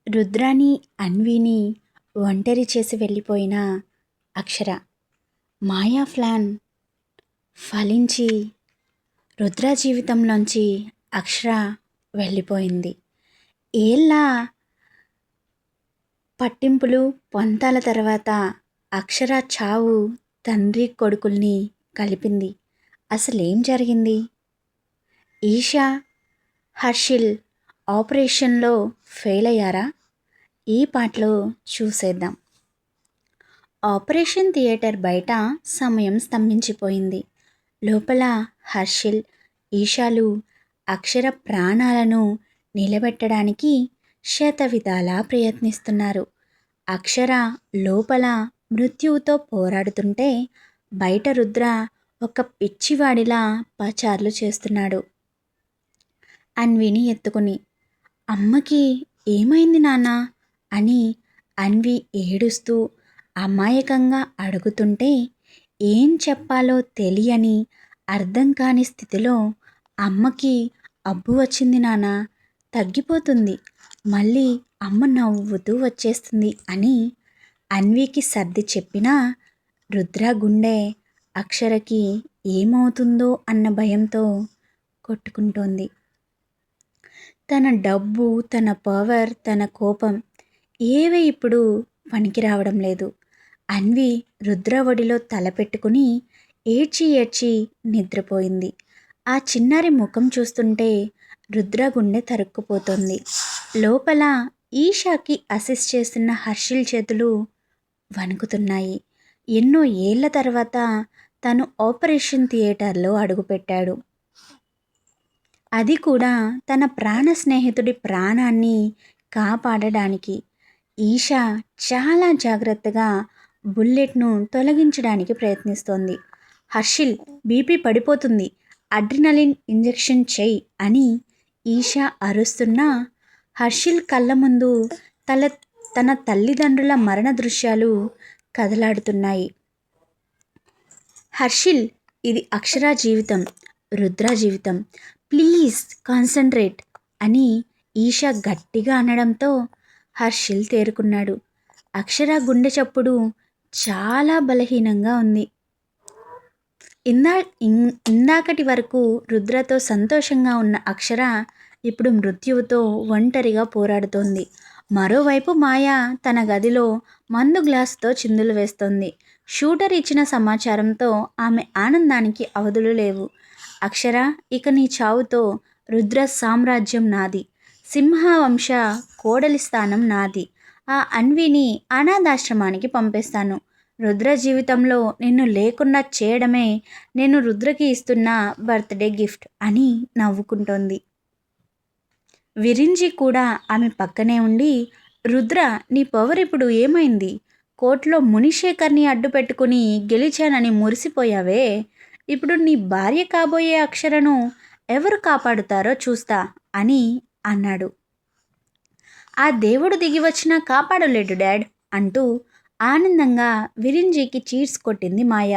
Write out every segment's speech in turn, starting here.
రుద్రాని, అన్విని ఒంటరి చేసి వెళ్ళిపోయిన అక్షర. మాయా ప్లాన్ ఫలించి రుద్ర జీవితంలోంచి అక్షర వెళ్ళిపోయింది. ఏళ్ళ పట్టింపులు పొంతాల తర్వాత అక్షర చావు తండ్రి కొడుకుల్ని కలిపింది. అసలేం జరిగింది? ఈషా, హర్షిల్ ఆపరేషన్లో ఫెయిల్ అయ్యారా? ఈ పాటలో చూసేద్దాం. ఆపరేషన్ థియేటర్ బయట సమయం స్తంభించిపోయింది. లోపల హర్షిల్, ఈషాలు అక్షర ప్రాణాలను నిలబెట్టడానికి శతవిధాలా ప్రయత్నిస్తున్నారు. అక్షర లోపల మృత్యువుతో పోరాడుతుంటే బయట రుద్ర ఒక పిచ్చివాడిలా పచార్లు చేస్తున్నాడు. అన్విని ఎత్తుకుని, అమ్మకి ఏమైంది నాన్న అని అన్వి ఏడుస్తూ అమాయకంగా అడుగుతుంటే ఏం చెప్పాలో తెలియని అర్థం కాని స్థితిలో అమ్మకి అబ్బు వచ్చింది నాన్న, తగ్గిపోతుంది, మళ్ళీ అమ్మ నవ్వుతూ వచ్చేస్తుంది అని అన్వికి సర్ది చెప్పినా రుద్ర గుండె అక్షరకి ఏమవుతుందో అన్న భయంతో కొట్టుకుంటోంది. తన డబ్బు, తన పవర్, తన కోపం ఏవి ఇప్పుడు పనికి రావడం లేదు. అన్వి రుద్ర ఒడిలో తలపెట్టుకుని ఏడ్చి ఏడ్చి నిద్రపోయింది. ఆ చిన్నారి ముఖం చూస్తుంటే రుద్ర గుండె తరుక్కుపోతోంది. లోపల ఈషాకి అసిస్ట్ చేస్తున్న హర్షిల్ చేతులు వణుకుతున్నాయి. ఎన్నో ఏళ్ల తర్వాత తను ఆపరేషన్ థియేటర్లో అడుగుపెట్టాడు. అది కూడా తన ప్రాణ స్నేహితుడి ప్రాణాన్ని కాపాడడానికి. ఈషా చాలా జాగ్రత్తగా బుల్లెట్ను తొలగించడానికి ప్రయత్నిస్తోంది. హర్షిల్, బీపీ పడిపోతుంది, అడ్రినలిన్ ఇంజెక్షన్ చెయ్యి అని ఈషా అరుస్తున్నా హర్షిల్ కళ్ళ ముందు తన తల్లిదండ్రుల మరణ దృశ్యాలు కదలాడుతున్నాయి. హర్షిల్, ఇది అక్షర జీవితం, రుద్ర జీవితం, ప్లీజ్ కాన్సంట్రేట్ అని ఈషా గట్టిగా అనడంతో హర్షిల్ తేరుకున్నాడు. అక్షర గుండె చప్పుడు చాలా బలహీనంగా ఉంది. ఇందాకటి వరకు రుద్రతో సంతోషంగా ఉన్న అక్షర ఇప్పుడు మృత్యువుతో ఒంటరిగా పోరాడుతోంది. మరోవైపు మాయ తన గదిలో మందు గ్లాసుతో చిందులు వేస్తోంది. షూటర్ ఇచ్చిన సమాచారంతో ఆమె ఆనందానికి అవధులు లేవు. అక్షర, ఇక నీ చావుతో రుద్ర సామ్రాజ్యం నాది, సింహవంశ కోడలి స్థానం నాది, ఆ అన్విని అనాథాశ్రమానికి పంపేస్తాను. రుద్ర జీవితంలో నిన్ను లేకుండా చేయడమే నేను రుద్రకి ఇస్తున్న బర్త్డే గిఫ్ట్ అని నవ్వుకుంటోంది. విరించి కూడా ఆమె పక్కనే ఉండి, రుద్ర, నీ పవర్ ఇప్పుడు ఏమైంది? కోర్టులో మునిశేఖర్ని అడ్డు పెట్టుకుని గెలిచానని మురిసిపోయావే, ఇప్పుడు నీ భార్య కాబోయే అక్షరను ఎవరు కాపాడుతారో చూస్తా అని అన్నాడు. ఆ దేవుడు దిగి వచ్చినా కాపాడలేడు డాడ్ అంటూ ఆనందంగా విరింజీకి చీర్స్ కొట్టింది మాయ.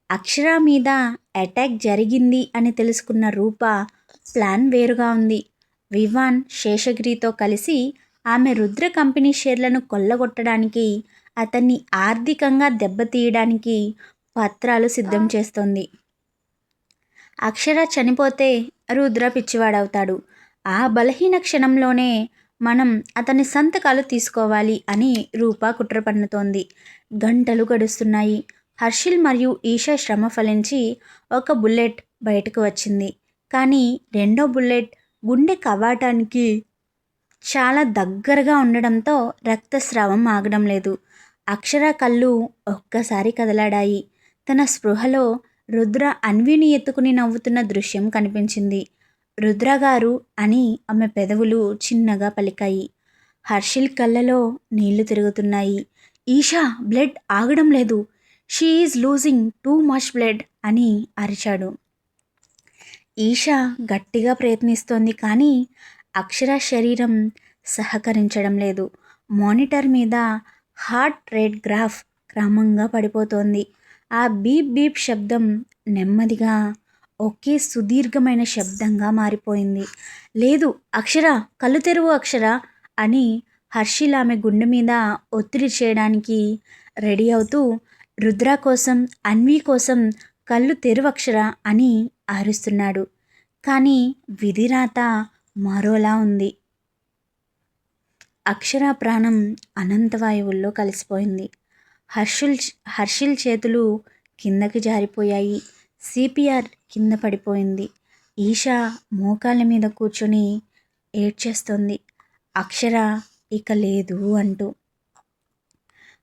అక్షర మీద అటాక్ జరిగింది అని తెలుసుకున్న రూప ప్లాన్ వేరుగా ఉంది. వివాన్ శేషగిరితో కలిసి ఆమె రుద్ర కంపెనీ షేర్లను కొల్లగొట్టడానికి, అతన్ని ఆర్థికంగా దెబ్బతీయడానికి పత్రాలు సిద్ధం చేస్తోంది. అక్షర చనిపోతే రుద్ర పిచ్చివాడవుతాడు. ఆ బలహీన క్షణంలోనే మనం అతని సంతకాలు తీసుకోవాలి అని రూప కుట్ర పన్నుతోంది. గంటలు గడుస్తున్నాయి. హర్షిల్ మరియు ఈషా శ్రమ ఫలించి ఒక బుల్లెట్ బయటకు వచ్చింది. కానీ రెండో బుల్లెట్ గుండె కవాటానికి చాలా దగ్గరగా ఉండడంతో రక్తస్రావం ఆగడం లేదు. అక్షర కళ్ళు ఒక్కసారి కదలాడాయి. తన స్పృహలో రుద్ర అన్విని ఎత్తుకుని నవ్వుతున్న దృశ్యం కనిపించింది. రుద్ర గారు అని ఆమె పెదవులు చిన్నగా పలికాయి. హర్షిల్ కళ్ళలో నీళ్లు తిరుగుతున్నాయి. ఈషా, బ్లడ్ ఆగడం లేదు, she is losing too much blood అని అరిచాడు. ఈషా గట్టిగా ప్రయత్నిస్తోంది కానీ అక్షర శరీరం సహకరించడం లేదు. మానిటర్ మీద హార్ట్ రేట్ గ్రాఫ్ క్రమంగా పడిపోతోంది. ఆ బీప్ బీప్ శబ్దం నెమ్మదిగా ఒకే సుదీర్ఘమైన శబ్దంగా మారిపోయింది. లేదు అక్షర, కళ్ళు తెరువు అక్షర అని హర్షిల్ ఆమె గుండె మీద ఒత్తిడి చేయడానికి రెడీ అవుతూ రుద్ర కోసం, అన్వి కోసం కళ్ళు తెరువు అక్షర అని అరుస్తున్నాడు. కానీ విధిరాత మరోలా ఉంది. అక్షర ప్రాణం అనంతవాయువుల్లో కలిసిపోయింది. హర్షిల్ చేతులు కిందకి జారిపోయాయి. సిపిఆర్ కింద పడిపోయింది. ఈషా మోకాళ్ళ మీద కూర్చొని ఏడ్చేస్తోంది. అక్షర ఇక లేదు అంటూ.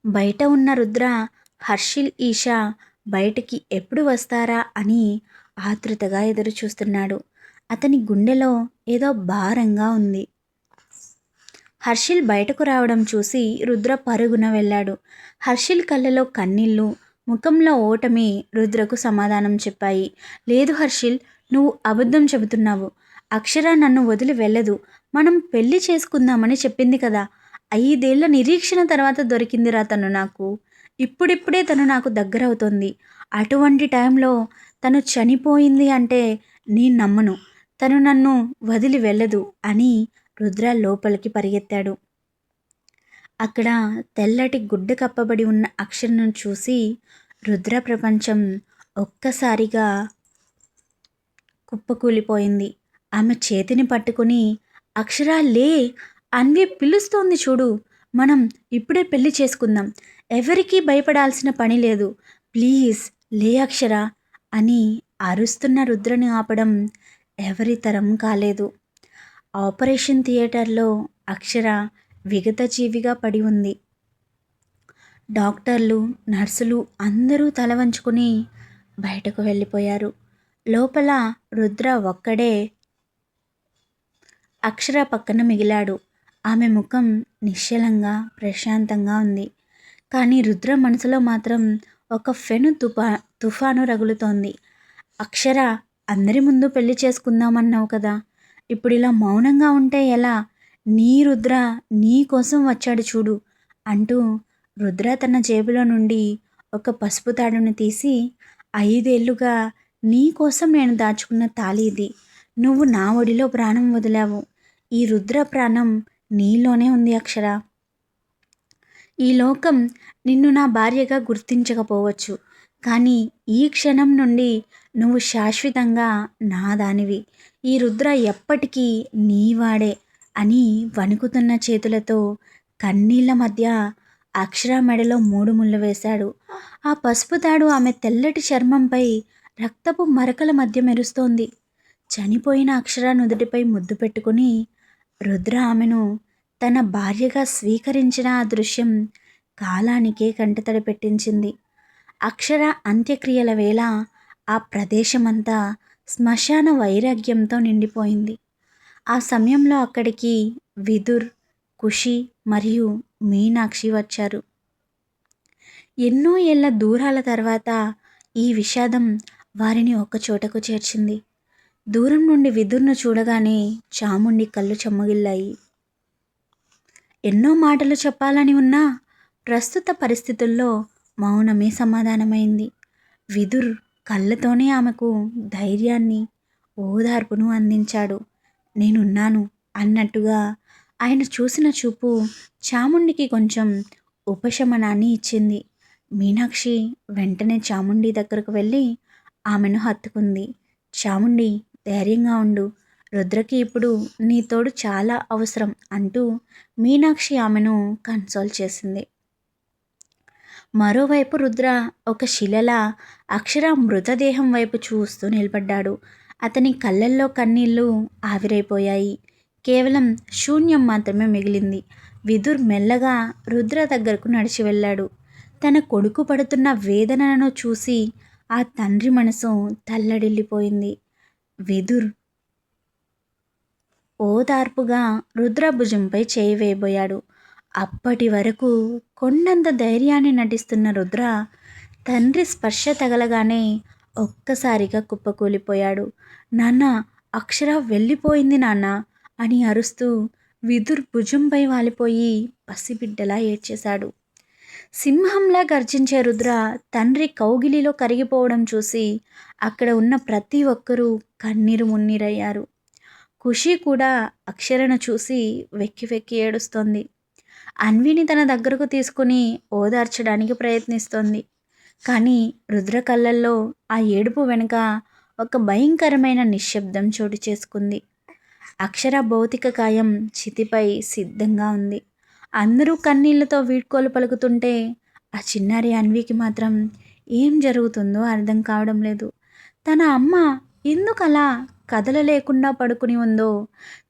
బయట ఉన్న రుద్ర హర్షిల్, ఈషా బయటికి ఎప్పుడు వస్తారా అని ఆతృతగా ఎదురు చూస్తున్నాడు. అతని గుండెలో ఏదో భారంగా ఉంది. హర్షిల్ బయటకు రావడం చూసి రుద్ర పరుగున వెళ్ళాడు. హర్షిల్ కళ్ళలో కన్నీళ్ళు, ముఖంలో ఓటమి రుద్రకు సమాధానం చెప్పాయి. లేదు హర్షిల్, నువ్వు అబద్ధం చెబుతున్నావు. అక్షర నన్ను వదిలి వెళ్ళదు. మనం పెళ్లి చేసుకుందామని చెప్పింది కదా. 5 ఏళ్ల నిరీక్షణ తర్వాత దొరికిందిరా తను నాకు. ఇప్పుడిప్పుడే తను నాకు దగ్గరవుతోంది. అటువంటి టైంలో తను చనిపోయింది అంటే నేను నమ్మను. తను నన్ను వదిలి వెళ్ళదు అని రుద్ర లోపలికి పరిగెత్తాడు. అక్కడ తెల్లటి గుడ్డ కప్పబడి ఉన్న అక్షరను చూసి రుద్ర ప్రపంచం ఒక్కసారిగా కుప్పకూలిపోయింది. ఆమె చేతిని పట్టుకుని, అక్షర లే, అన్వి పిలుస్తోంది చూడు, మనం ఇప్పుడే పెళ్లి చేసుకుందాం. ఎవరికీ భయపడాల్సిన పని లేదు. ప్లీజ్ లే అక్షర అని అరుస్తున్న రుద్రని ఆపడం ఎవరి తరం కాలేదు. ఆపరేషన్ థియేటర్లో అక్షర విగతజీవిగా పడి ఉంది. డాక్టర్లు, నర్సులు అందరూ తల వంచుకుని బయటకు వెళ్ళిపోయారు. లోపల రుద్ర ఒక్కడే అక్షర పక్కన మిగిలాడు. ఆమె ముఖం నిశ్చలంగా, ప్రశాంతంగా ఉంది. కానీ రుద్ర మనసులో మాత్రం ఒక తుఫాను రగులుతోంది. అక్షర, అందరి ముందు పెళ్లి చేసుకుందామన్నావు కదా, ఇప్పుడు ఇలా మౌనంగా ఉంటే ఎలా? నీ రుద్ర నీ కోసం వచ్చాడు చూడు అంటూ రుద్ర తన జేబులో నుండి ఒక పసుపు తాడుని తీసి, 5 ఏళ్లుగా నీ కోసం నేను దాచుకున్న తాళి ఇది. నువ్వు నా ఒడిలో ప్రాణం వదిలావు. ఈ రుద్ర ప్రాణం నీలోనే ఉంది అక్షర. ఈ లోకం నిన్ను నా భార్యగా గుర్తించకపోవచ్చు, కానీ ఈ క్షణం నుండి నువ్వు శాశ్వతంగా నా దానివి. ఈ రుద్ర ఎప్పటికీ నీవాడే అని వణుకుతున్న చేతులతో కన్నీళ్ల మధ్య అక్షర మెడలో 3 ముళ్ళు వేశాడు. ఆ పసుపు తాడు ఆమె తెల్లటి చర్మంపై రక్తపు మరకల మధ్య మెరుస్తోంది. చనిపోయిన అక్షర నుదుటిపై ముద్దు పెట్టుకుని రుద్ర ఆమెను తన భార్యగా స్వీకరించిన ఆ దృశ్యం కాలానికే కంటతడి పెట్టించింది. అక్షర అంత్యక్రియల వేళ ఆ ప్రదేశమంతా శ్మశాన వైరాగ్యంతో నిండిపోయింది. ఆ సమయంలో అక్కడికి విదుర్, ఖుషి మరియు మీనాక్షి వచ్చారు. ఎన్నో ఏళ్ల దూరాల తర్వాత ఈ విషాదం వారిని ఒకచోటకు చేర్చింది. దూరం నుండి విదుర్ను చూడగానే చాముండి కళ్ళు చెమ్మగిల్లాయి. ఎన్నో మాటలు చెప్పాలని ఉన్నా ప్రస్తుత పరిస్థితుల్లో మౌనమే సమాధానమైంది. విదుర్ కళ్ళతోనే ఆమెకు ధైర్యాన్ని, ఓదార్పును అందించాడు. నేనున్నాను అన్నట్టుగా ఆయన చూసిన చూపు చాముండికి కొంచెం ఉపశమనాన్ని ఇచ్చింది. మీనాక్షి వెంటనే చాముండి దగ్గరకు వెళ్ళి ఆమెను హత్తుకుంది. చాముండి, ధైర్యంగా ఉండు, రుద్రకి ఇప్పుడు నీ తోడు చాలా అవసరం అంటూ మీనాక్షి ఆమెను కన్సోల్ చేసింది. మరోవైపు రుద్ర ఒక శిలలా అక్షర మృతదేహం వైపు చూస్తూ నిలబడ్డాడు. అతని కళ్ళల్లో కన్నీళ్లు ఆవిరైపోయాయి. కేవలం శూన్యం మాత్రమే మిగిలింది. విదుర్ మెల్లగా రుద్ర దగ్గరకు నడిచి వెళ్ళాడు. తన కొడుకు పడుతున్న వేదనను చూసి ఆ తండ్రి మనసు తల్లడిల్లిపోయింది. విదుర్ ఓదార్పుగా రుద్ర భుజంపై చేయి వేయబోయాడు. అప్పటి వరకు కొండంత ధైర్యాన్ని నటిస్తున్న రుద్ర తండ్రి స్పర్శ తగలగానే ఒక్కసారిగా కుప్పకూలిపోయాడు. నాన్న, అక్షర వెళ్ళిపోయింది నాన్న అని అరుస్తూ విదుర్ భుజంపై వాలిపోయి పసిబిడ్డలా ఏడ్చేశాడు. సింహంలా గర్జించే రుద్ర తండ్రి కౌగిలిలో కరిగిపోవడం చూసి అక్కడ ఉన్న ప్రతి ఒక్కరూ కన్నీరు మున్నీరయ్యారు. ఖుషి కూడా అక్షరను చూసి వెక్కి వెక్కి ఏడుస్తోంది. అన్విని తన దగ్గరకు తీసుకుని ఓదార్చడానికి ప్రయత్నిస్తోంది. కానీ రుద్ర కళ్ళల్లో ఆ ఏడుపు వెనుక ఒక భయంకరమైన నిశ్శబ్దం చోటు చేసుకుంది. అక్షర భౌతిక కాయం చితిపై సిద్ధంగా ఉంది. అందరూ కన్నీళ్లతో వీడ్కోలు పలుకుతుంటే ఆ చిన్నారి అన్వికి మాత్రం ఏం జరుగుతుందో అర్థం కావడం లేదు. తన అమ్మ ఎందుకలా కదలలేకుండా పడుకుని ఉందో,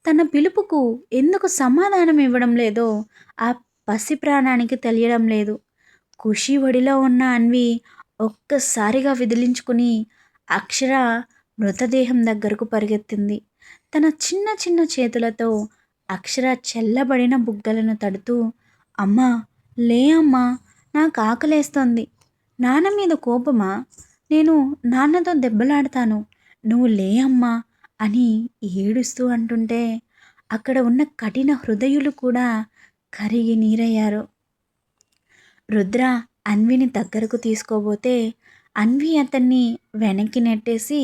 తన పిలుపుకు ఎందుకు సమాధానం ఇవ్వడం లేదో ఆ పసి ప్రాణానికి తెలియడం లేదు. ఖుషి ఒడిలో ఉన్న అన్వి ఒక్కసారిగా విదిలించుకుని అక్షర మృతదేహం దగ్గరకు పరిగెత్తింది. తన చిన్న చిన్న చేతులతో అక్షర చెల్లబడిన బుగ్గలను తడుతూ, అమ్మా లే అమ్మా, నాకు ఆకలేస్తోంది. నాన్న మీద కోపమా? నేను నాన్నతో దెబ్బలాడతాను, నువ్వు లే అమ్మా అని ఏడుస్తూ అంటుంటే అక్కడ ఉన్న కఠిన హృదయులు కూడా కరిగి నీరయ్యారు. రుద్ర అన్విని దగ్గరకు తీసుకోబోతే అన్వి అతన్ని వెనక్కి నెట్టేసి,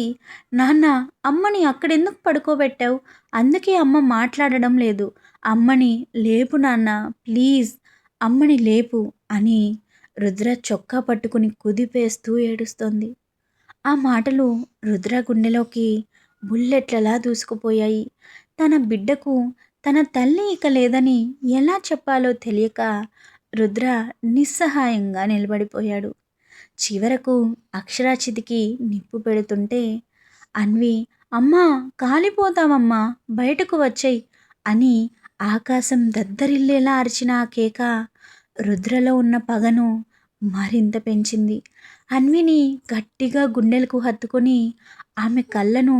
నాన్న అమ్మని అక్కడెందుకు పడుకోబెట్టావు? అందుకే అమ్మ మాట్లాడడం లేదు. అమ్మని లేపు నాన్న, ప్లీజ్ అమ్మని లేపు అని రుద్ర చొక్కా పట్టుకుని కుదిపేస్తూ ఏడుస్తోంది. ఆ మాటలు రుద్ర గుండెలోకి బుల్లెట్లలా దూసుకుపోయాయి. తన బిడ్డకు తన తల్లి ఇక లేదని ఎలా చెప్పాలో తెలియక రుద్ర నిస్సహాయంగా నిలబడిపోయాడు. చివరకు అక్షరాచితికి నిప్పు పెడుతుంటే అన్వి, అమ్మా కాలిపోతావమ్మా, బయటకు వచ్చేయ్ అని ఆకాశం దద్దరిల్లేలా అరిచిన ఆ కేక రుద్రలో ఉన్న పగను మరింత పెంచింది. అన్విని గట్టిగా గుండెలకు హత్తుకొని ఆమె కళ్ళను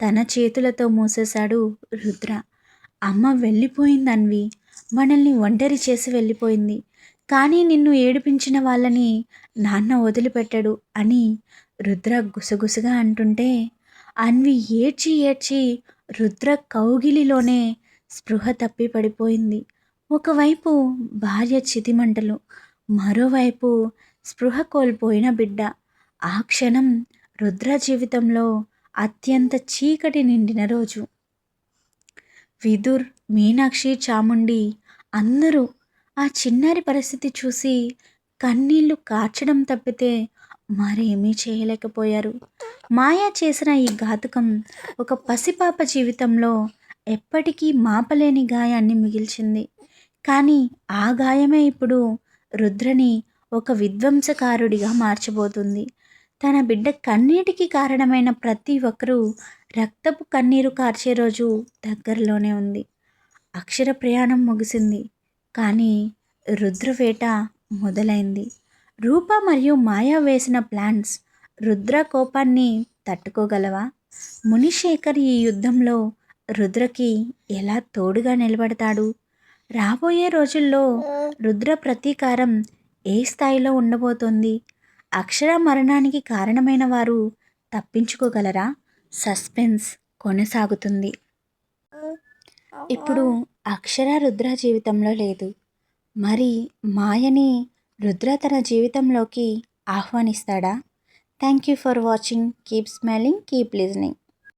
తన చేతులతో మూసేశాడు రుద్ర. అమ్మ వెళ్ళిపోయింది అన్వి, మనల్ని ఒంటరి చేసి వెళ్ళిపోయింది. కానీ నిన్ను ఏడిపించిన వాళ్ళని నాన్న వదిలిపెట్టడు అని రుద్ర గుసగుసగా అంటుంటే అన్వి ఏడ్చి ఏడ్చి రుద్ర కౌగిలిలోనే స్పృహ తప్పి పడిపోయింది. ఒకవైపు భార్య చితిమంటలు, మరోవైపు స్పృహ కోల్పోయిన బిడ్డ. ఆ క్షణం రుద్ర జీవితంలో అత్యంత చీకటి నిండిన రోజు. విదుర్, మీనాక్షి, చాముండి అందరూ ఆ చిన్నారి పరిస్థితి చూసి కన్నీళ్లు కార్చడం తప్పితే మరేమీ చేయలేకపోయారు. మాయా చేసిన ఈ ఘాతుకం ఒక పసిపాప జీవితంలో ఎప్పటికీ మాపలేని గాయాన్ని మిగిల్చింది. కానీ ఆ గాయమే ఇప్పుడు రుద్రని ఒక విధ్వంసకారుడిగా మార్చబోతుంది. తన బిడ్డ కన్నీటికి కారణమైన ప్రతి ఒక్కరూ రక్తపు కన్నీరు కార్చే రోజు దగ్గరలోనే ఉంది. అక్షర ప్రయాణం ముగిసింది, కానీ రుద్రవేట మొదలైంది. రూప మరియు మాయా వేసిన ప్లాన్స్ రుద్ర కోపాన్ని తట్టుకోగలవా? మునిశేఖర్ ఈ యుద్ధంలో రుద్రకి ఎలా తోడుగా నిలబడతాడు? రాబోయే రోజుల్లో రుద్ర ప్రతీకారం ఏ స్థాయిలో ఉండబోతోంది? అక్షర మరణానికి కారణమైన వారు తప్పించుకోగలరా? సస్పెన్స్ కొనసాగుతుంది. ఇప్పుడు అక్షర రుద్ర జీవితంలో లేదు. మరి మాయని రుద్ర తన జీవితంలోకి ఆహ్వానిస్తాడా? Thank you for watching. Keep smiling, keep listening.